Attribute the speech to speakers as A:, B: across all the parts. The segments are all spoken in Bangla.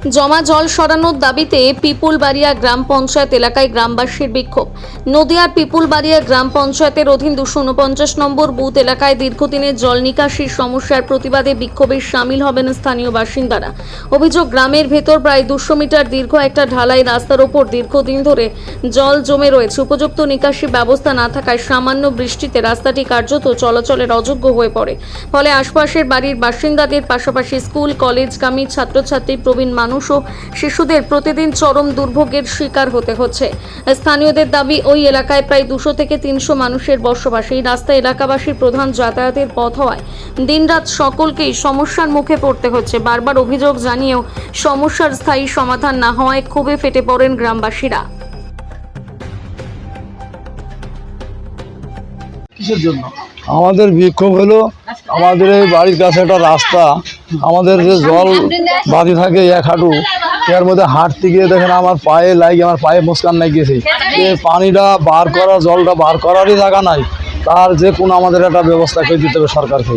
A: জমা জল সরানোর দাবিতে পিপুলবাড়িয়া গ্রাম পঞ্চায়েত এলাকায় গ্রামবাসীর বিক্ষোভ। নদিয়ার পিপুলবাড়িয়া গ্রাম পঞ্চায়েতের অধীন 249 নম্বর বুথ এলাকায় দীর্ঘদিনের জল নিকাশির সমস্যার প্রতিবাদে বিক্ষোভে সামিল হবেন স্থানীয় বাসিন্দারা। অভিযোগ, গ্রামের ভেতর প্রায় 200 মিটার দীর্ঘ একটা ঢালাই রাস্তার ওপর দীর্ঘদিন ধরে জল জমে রয়েছে। উপযুক্ত নিকাশি ব্যবস্থা না থাকায় সামান্য বৃষ্টিতে রাস্তাটি কার্যত চলাচলের অযোগ্য হয়ে পড়ে। ফলে আশপাশের বাড়ির বাসিন্দাদের পাশাপাশি স্কুল কলেজগামী ছাত্রছাত্রী, প্রবীণ মানুষ ও শিশুদের প্রতিদিন চরম দুর্ভোগের শিকার হতে হচ্ছে। স্থানীয়দের দাবি, ওই এলাকায় প্রায় 200 থেকে 300 মানুষের বসবাস। এই রাস্তা এলাকাবাসীর প্রধান যাতায়াতের পথ হওয়ায় দিনরাত সকলকেই সমস্যার মুখে পড়তে হচ্ছে। বারবার অভিযোগ জানিয়েও সমস্যার স্থায়ী সমাধান না হওয়ায় ক্ষোভে ফেটে পড়েন গ্রামবাসীরা।
B: কিসের জন্য
C: আমাদের বিক্ষোভ হলো, আমাদের এই বাড়ির কাছে একটা রাস্তা, আমাদের যে জল বাঁধি থাকে এক হাঁটু, এর মধ্যে হাঁটতে গিয়ে দেখেন আমার পায়ে লাগে, আমার পায়ে মুসকান লাগিয়েছে। এই পানিটা বার করা, জলটা বার করারই জায়গা নাই, তার যে কোনো আমাদের একটা ব্যবস্থা করে দিতে হবে সরকারকে।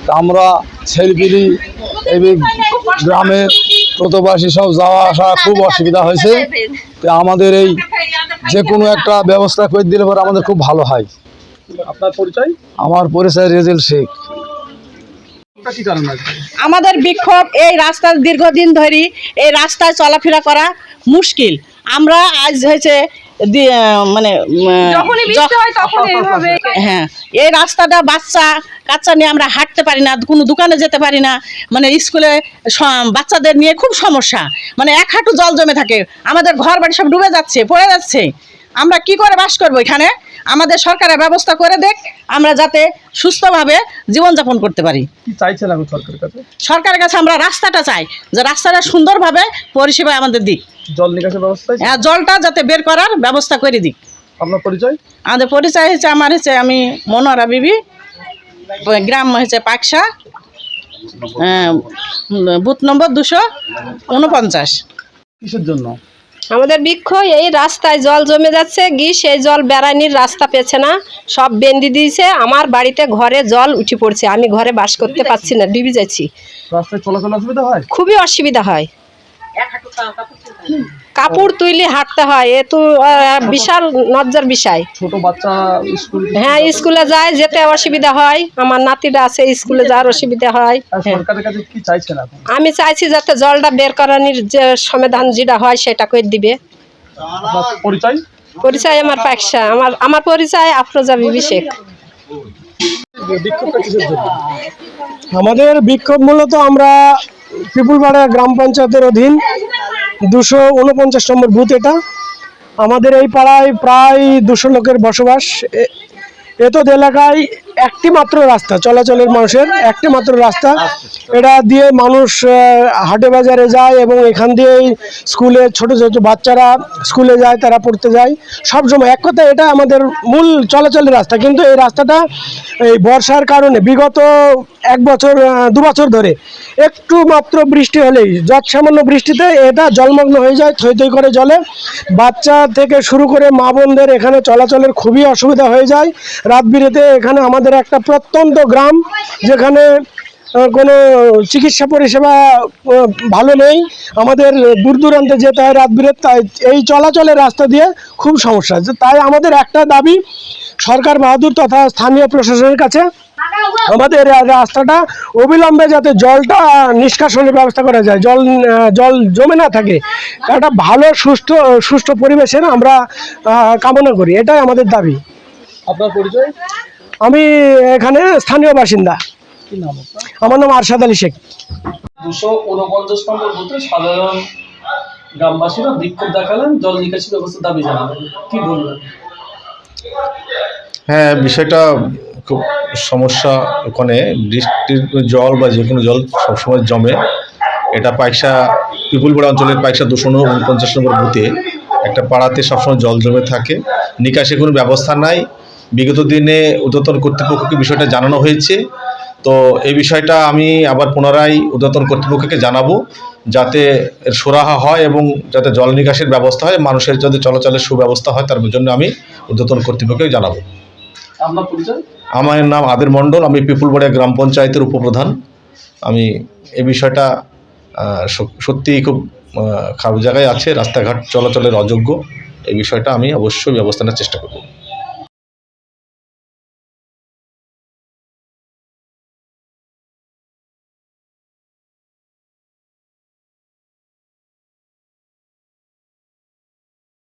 C: তা আমরা ছেলেপিলি এই গ্রামে প্রতবাসী সব যাওয়া আসা খুব অসুবিধা হয়েছে। তো আমাদের এই যে কোনো একটা ব্যবস্থা করে দিলে পরে আমাদের খুব ভালো হয়।
B: আপনার পরিচয়?
C: আমার পরিচয় রেজেল শেখ।
B: কি কারণ আছে
D: আমাদের বিক্ষোভ? এই রাস্তার দীর্ঘদিন ধরে এই রাস্তায় চলাফেরা করা মুশকিল। আমরা আজ হয়েছে হ্যাঁ, এই রাস্তাটা বাচ্চা কাচ্চা নিয়ে আমরা হাঁটতে পারি না, কোনো দোকানে যেতে পারি না, মানে স্কুলে বাচ্চাদের নিয়ে খুব সমস্যা। মানে এক হাঁটু জল জমে থাকে, আমাদের ঘর বাড়ি সব ডুবে যাচ্ছে, পড়ে যাচ্ছে। আমরা কি করে বাস করবো এখানে? আমাদের সরকারের ব্যবস্থা করে দেখ, আমরা যাতে সুস্থভাবে জীবনযাপন করতে পারি।
B: কি চাইছেন আমি সরকারের কাছে?
D: সরকারের কাছে আমরা রাস্তাটা চাই, যে রাস্তাটা সুন্দরভাবে পরিষেবা আমাদের দিক,
B: জল নিকাশের ব্যবস্থা।
D: হ্যাঁ, জলটা যাতে বের করার ব্যবস্থা করে দিক।
B: আপনার পরিচয়?
D: আমাদের পরিচয় হচ্ছে, আমি মনোয়ারা বিবি, গ্রাম হচ্ছে পাকশা, বুথ নম্বর 249।
B: কিসের জন্য
E: আমাদের বিক্ষোভ? এই রাস্তায় জল জমে যাচ্ছে, সেই জল বেড়ানির রাস্তা পেছে না, সব বেঁধে দিয়েছে। আমার বাড়িতে ঘরে জল উঠে পড়ছে, আমি ঘরে বাস করতে পারছি না, ডুবে যাচ্ছি।
B: রাস্তায় চলাচল অসুবিধা হয়?
E: খুবই অসুবিধা হয়, কাপড় তুলে হাঁটতে হয়। এ তো বিশাল লজ্জার বিষয়।
B: ছোট বাচ্চা স্কুল,
E: হ্যাঁ, স্কুলে যায়, যেতে অসুবিধা হয়। আমার নাতিরা আছে, স্কুলে যাওয়ার অসুবিধা হয়।
B: সরকারের কাছে কি চাইছেন আপনি?
E: আমি চাইছি যাতে জলটা বের করানোর যে সমাধান যেটা হয় সেটা করে দিবে।
B: আপনার পরিচয়?
E: পরিচয় আমার পাকশা, আমার পরিচয় আফরোজা বিবি শেখ।
B: বিক্ষোভটা কিসের জন্য?
F: আমাদের বিক্ষোভ মূলত আমরা পিপুলবাড়িয়া গ্রাম পঞ্চায়েতের অধীন 249 নম্বর বুথ। এটা আমাদের এই পাড়ায় প্রায় 200 লোকের বসবাস। এতদ এলাকায় একটি মাত্র রাস্তা, চলাচলের মানুষের একটি মাত্র রাস্তা। এটা দিয়ে মানুষ হাটে বাজারে যায় এবং এখান দিয়েই স্কুলে ছোট ছোট বাচ্চারা স্কুলে যায়, তারা পড়তে যায় সবসময়। এক কথায় এটা আমাদের মূল চলাচলের রাস্তা। কিন্তু এই রাস্তাটা এই বর্ষার কারণে বিগত 1 বছর 2 বছর ধরে একটু মাত্র বৃষ্টি হলেই, যত সামান্য বৃষ্টিতে এটা জলমগ্ন হয়ে যায়, থই থই করে জলে। বাচ্চা থেকে শুরু করে মা বোনদের এখানে চলাচলের খুবই অসুবিধা হয়ে যায় রাত বিরেতে। এখানে আমাদের একটা প্রত্যন্ত গ্রাম, যেখানে কোনো চিকিৎসা পরিষেবা ভালো নেই, আমাদের দূর দূরান্তে যেতে হয় রাত বিরেতে। তাই এই চলাচলের রাস্তা দিয়ে খুব সমস্যা। তাই আমাদের একটা দাবি সরকার বাহাদুর তথা স্থানীয় প্রশাসনের কাছে, আমাদের রাস্তাটা অবিলম্বে যাতে জলটা নিষ্কাশনের ব্যবস্থা করা যায়, জল জমে না থাকে, একটা ভালো সুষ্ঠু পরিবেশের আমরা কামনা করি। এটাই আমাদের দাবি।
B: আপনার পরিচয়?
F: আমি এখানে স্থানীয় বাসিন্দা।
B: কি নাম আপনার?
F: আমার নাম আরশাদ আলী শেখ।
B: 249 নম্বর বুথে সাধারণ গ্রামবাসীরা বিক্ষোভ দেখালেন, জল নিকাশি ব্যবস্থা দাবি জানালেন, কি বলবেন?
G: হ্যাঁ, বিষয়টা খুব সমস্যা। ওখানে বৃষ্টির জল বা যে কোনো জল সবসময় জমে। এটা পাইকশা পিপুলবাড়িয়া অঞ্চলের পাইকশা 249 নম্বর বুথে একটা পাড়াতে সবসময় জল জমে থাকে, নিকাশে কোনো ব্যবস্থা নাই। বিগত দিনে ঊর্ধ্বতন কর্তৃপক্ষকে বিষয়টা জানানো হয়েছে। তো এই বিষয়টা আমি আবার পুনরায় ঊর্ধ্বতন কর্তৃপক্ষকে জানাবো, যাতে এর সুরাহা হয় এবং যাতে জল নিকাশের ব্যবস্থা হয়, মানুষের যাতে চলাচলের সুব্যবস্থা হয়, তার জন্য আমি ঊর্ধ্বতন কর্তৃপক্ষকে জানাবো।
B: আপনার পরিচয়?
G: আমার নাম আদের মণ্ডল, আমি পিপুলবাড়িয়া গ্রাম পঞ্চায়েতের উপপ্রধান। আমি এই বিষয়টা সত্যিই খুব খারাপ জায়গায় আছে, রাস্তাঘাট চলাচলের অযোগ্য। এই বিষয়টা আমি অবশ্যই ব্যবস্থা নেওয়ার চেষ্টা করব।